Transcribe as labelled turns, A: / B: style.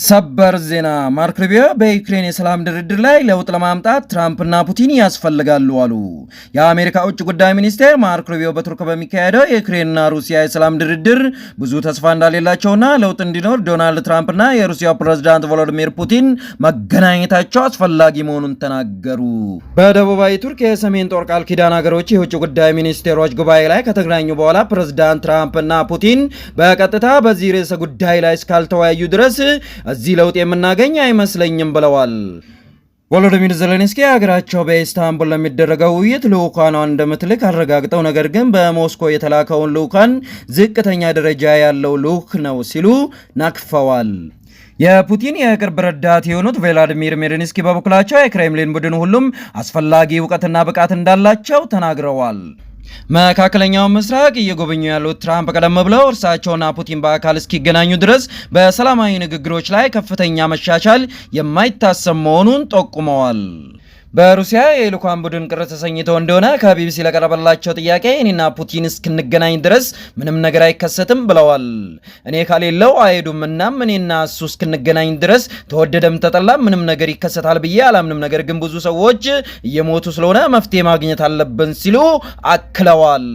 A: ሰበር ዜና ማርክ ሩቢዮ በዩክሬን የሰላም ድርድር ላይ ለውጥ ለማምጣት ትራምፕና ፑቲን ያስፈልጋሉ አሉ። የአሜሪካ ውጭ ጉዳይ ሚኒስቴር ማርክ ሩቢዮ በቱርክ በሚካሄደው የዩክሬንና ሩሲያ የሰላም ድርድር ብዙ ተስፋ እንዳሌላቸውና ለውጥ እንዲኖር ዶናልድ ትራምፕና የሩሲያው ፕሬዝዳንት ቮሎዲሚር ፑቲን መገናኘታቸው አስፈላጊ መሆኑን ተናገሩ። በደቡባዊ ቱርክ የሰሜን ጦር ቃል ኪዳን ሀገሮች የውጭ ጉዳይ ሚኒስቴሮች ጉባኤ ላይ ከተገናኙ በኋላ ፕሬዝዳንት ትራምፕና ፑቲን በቀጥታ በዚህ ርዕሰ ጉዳይ ላይ እስካልተወያዩ ድረስ እዚህ ለውጥ የምናገኝ አይመስለኝም ብለዋል። ቮሎዲሚር ዜሌንስኪ ሀገራቸው በኢስታንቡል ለሚደረገው ውይይት ልዑካኗን እንደምትልክ አረጋግጠው፣ ነገር ግን በሞስኮ የተላከውን ልዑካን ዝቅተኛ ደረጃ ያለው ልዑክ ነው ሲሉ ነቅፈዋል። የፑቲን የቅርብ ረዳት የሆኑት ቭላዲሚር ሜዲንስኪ በበኩላቸው የክሬምሊን ቡድን ሁሉም አስፈላጊ እውቀትና ብቃት እንዳላቸው ተናግረዋል። መካከለኛው ምስራቅ እየጎበኙ ያሉት ትራምፕ ቀደም ብለው እርሳቸውና ፑቲን በአካል እስኪገናኙ ድረስ በሰላማዊ ንግግሮች ላይ ከፍተኛ መሻሻል የማይታሰብ መሆኑን ጠቁመዋል። በሩሲያ የልዑካን ቡድን ቅር ተሰኝተው እንደሆነ ከቢቢሲ ለቀረበላቸው ጥያቄ እኔና ፑቲን እስክንገናኝ ድረስ ምንም ነገር አይከሰትም ብለዋል። እኔ ካሌለው አይሄዱም። እናም እኔና እሱ እስክንገናኝ ድረስ ተወደደም ተጠላም ምንም ነገር ይከሰታል ብዬ አላምንም። ነገር ግን ብዙ ሰዎች እየሞቱ ስለሆነ መፍትሄ ማግኘት አለብን ሲሉ አክለዋል።